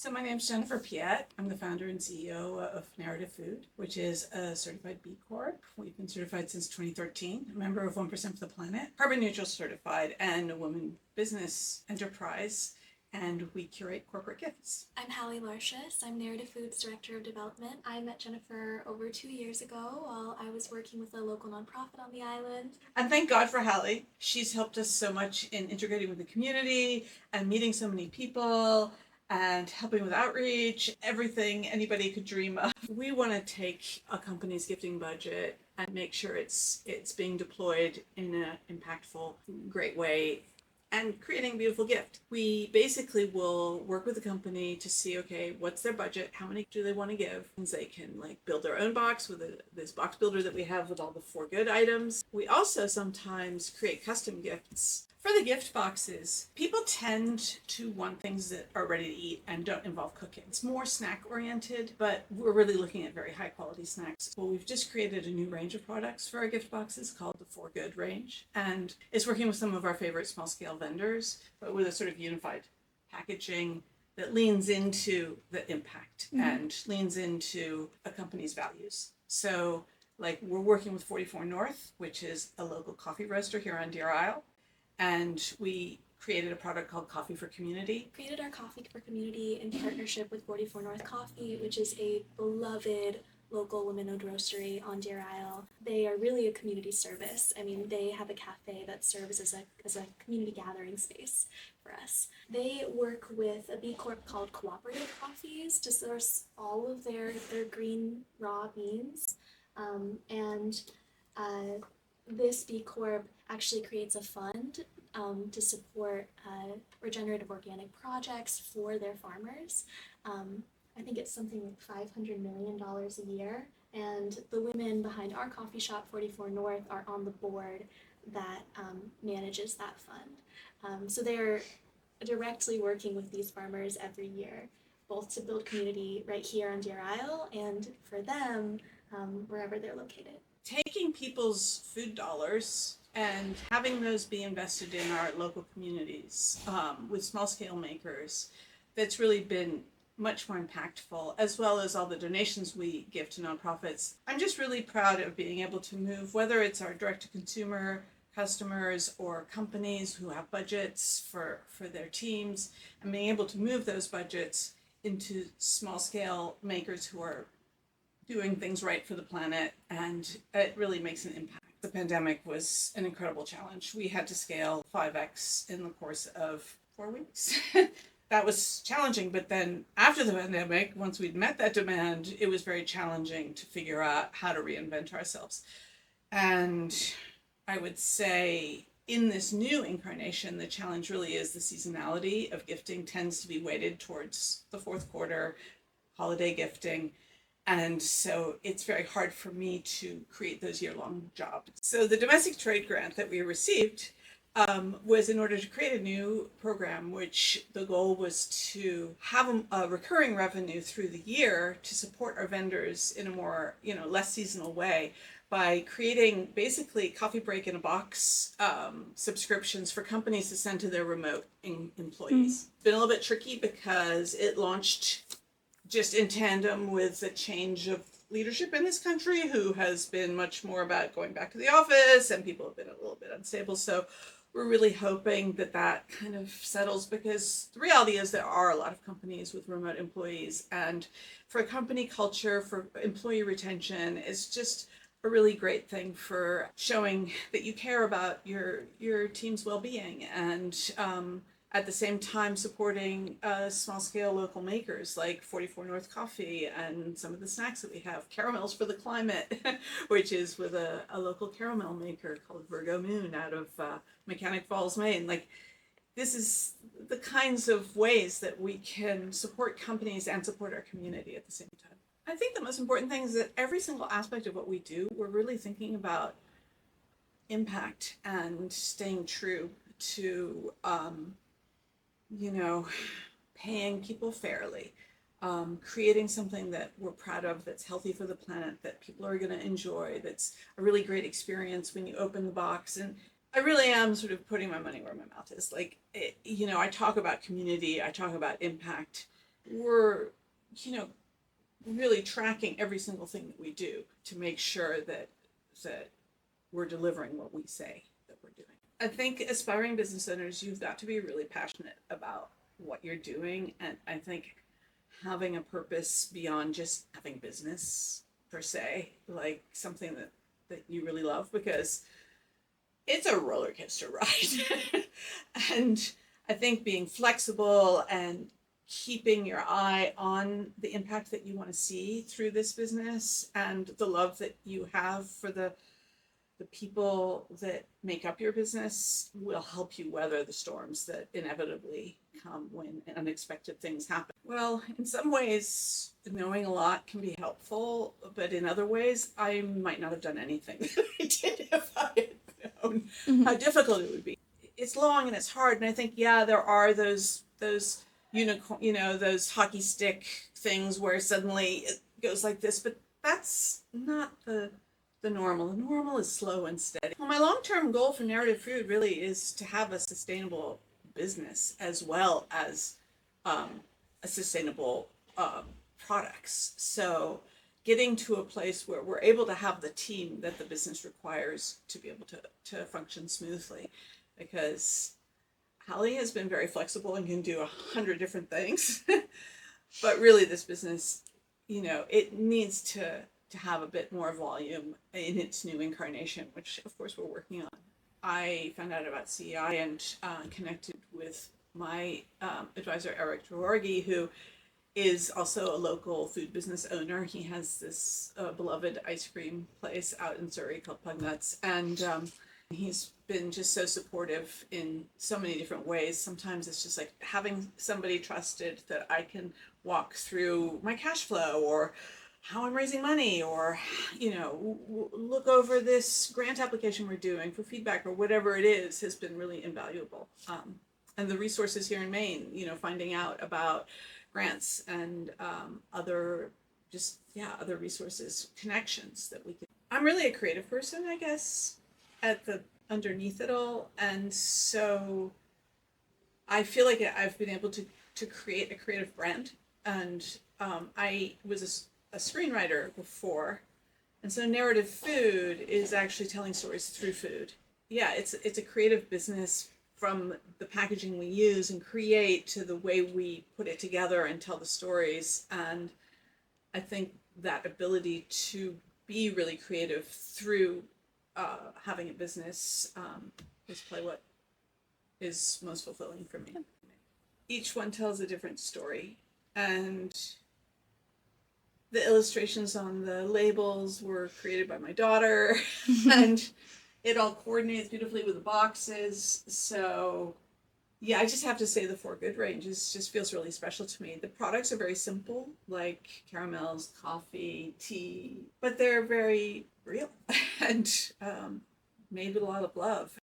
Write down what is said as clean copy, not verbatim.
So my name's Jennifer Piette. I'm the founder and CEO of Narrative Food, which is a certified B Corp. We've been certified since 2013, a member of 1% for the Planet, carbon neutral certified, and a woman business enterprise. And we curate corporate gifts. I'm Hallie Larshus. I'm Narrative Foods Director of Development. I met Jennifer over 2 years ago while I was working with a local nonprofit on the island. And thank God for Hallie. She's helped us so much in integrating with the community and meeting so many people and helping with outreach, everything anybody could dream of. We want to take a company's gifting budget and make sure it's being deployed in an impactful, great way and creating a beautiful gift. We basically will work with the company to see, okay, what's their budget? How many do they want to give? And they can build their own box with this box builder that we have with all the 4 good items. We also sometimes create custom gifts. For the gift boxes, people tend to want things that are ready to eat and don't involve cooking. It's more snack oriented, but we're really looking at very high quality snacks. Well, we've just created a new range of products for our gift boxes called the 4 Good range. And it's working with some of our favorite small scale vendors, but with a sort of unified packaging that leans into the impact and leans into a company's values. So we're working with 44 North, which is a local coffee roaster here on Deer Isle. And we created a product called Coffee for Community. Created our Coffee for Community in partnership with 44 North Coffee, which is a beloved local women-owned roastery on Deer Isle. They are really a community service. I mean, they have a cafe that serves as a community gathering space for us. They work with a B Corp called Cooperative Coffees to source all of their green raw beans. This B Corp actually creates a fund to support regenerative organic projects for their farmers. I think it's something like $500 million a year, and the women behind our coffee shop, 44 North, are on the board that manages that fund. So they're directly working with these farmers every year, both to build community right here on Deer Isle and for them wherever they're located. Taking people's food dollars and having those be invested in our local communities with small scale makers, that's really been much more impactful, as well as all the donations we give to nonprofits. I'm just really proud of being able to move, whether it's our direct to consumer customers or companies who have budgets for their teams, and being able to move those budgets into small scale makers who are doing things right for the planet, and it really makes an impact. The pandemic was an incredible challenge. We had to scale 5x in the course of 4 weeks. That was challenging, but then after the pandemic, once we'd met that demand, it was very challenging to figure out how to reinvent ourselves. And I would say in this new incarnation, the challenge really is the seasonality of gifting tends to be weighted towards the fourth quarter, holiday gifting. And so it's very hard for me to create those year-long jobs. So the domestic trade grant that we received was in order to create a new program, which the goal was to have a recurring revenue through the year to support our vendors in a more, less seasonal way by creating basically coffee break in a box subscriptions for companies to send to their remote employees. It's been a little bit tricky because it launched just in tandem with the change of leadership in this country, who has been much more about going back to the office, and people have been a little bit unstable. So we're really hoping that kind of settles, because the reality is there are a lot of companies with remote employees, and for company culture, for employee retention, it's just a really great thing for showing that you care about your team's well-being, and at the same time supporting small scale local makers like 44 North Coffee and some of the snacks that we have. Caramels for the Climate, which is with a local caramel maker called Virgo Moon out of Mechanic Falls, Maine. This is the kinds of ways that we can support companies and support our community at the same time. I think the most important thing is that every single aspect of what we do, we're really thinking about impact and staying true to paying people fairly, creating something that we're proud of, that's healthy for the planet, that people are going to enjoy, that's a really great experience when you open the box. And I really am sort of putting my money where my mouth is. I talk about community, I talk about impact, we're, you know, really tracking every single thing that we do to make sure that we're delivering what we say that we're doing. I think aspiring business owners, you've got to be really passionate about what you're doing, and I think having a purpose beyond just having business per se, like something that you really love, because it's a roller coaster ride. And I think being flexible and keeping your eye on the impact that you want to see through this business and the love that you have for the people that make up your business will help you weather the storms that inevitably come when unexpected things happen. Well, in some ways, knowing a lot can be helpful, but in other ways, I might not have done anything that I did if I had known how difficult it would be. It's long and it's hard, and I think, yeah, there are those unicorn, those hockey stick things where suddenly it goes like this, but that's not the normal. The normal is slow and steady. Well, my long-term goal for Narrative Food really is to have a sustainable business as well as a sustainable products. So getting to a place where we're able to have the team that the business requires to be able to function smoothly, because Hallie has been very flexible and can do 100 different things. But really this business, it needs to have a bit more volume in its new incarnation, which of course we're working on. I found out about CEI and connected with my advisor, Eric Georgi, who is also a local food business owner. He has this beloved ice cream place out in Surrey called Pugnuts, and he's been just so supportive in so many different ways. Sometimes it's just like having somebody trusted that I can walk through my cash flow or how I'm raising money, or look over this grant application we're doing for feedback or whatever it is, has been really invaluable. And the resources here in Maine, finding out about grants and other resources, connections that we can. I'm really a creative person, I guess, underneath it all, and so I feel like I've been able to create a creative brand, and I was a screenwriter before, and so Narrative Food is actually telling stories through food. Yeah, it's a creative business, from the packaging we use and create to the way we put it together and tell the stories. And I think that ability to be really creative through having a business is probably what is most fulfilling for me. Each one tells a different story, and the illustrations on the labels were created by my daughter, and it all coordinates beautifully with the boxes. So yeah, I just have to say the For Good range just feels really special to me. The products are very simple, like caramels, coffee, tea, but they're very real and made with a lot of love.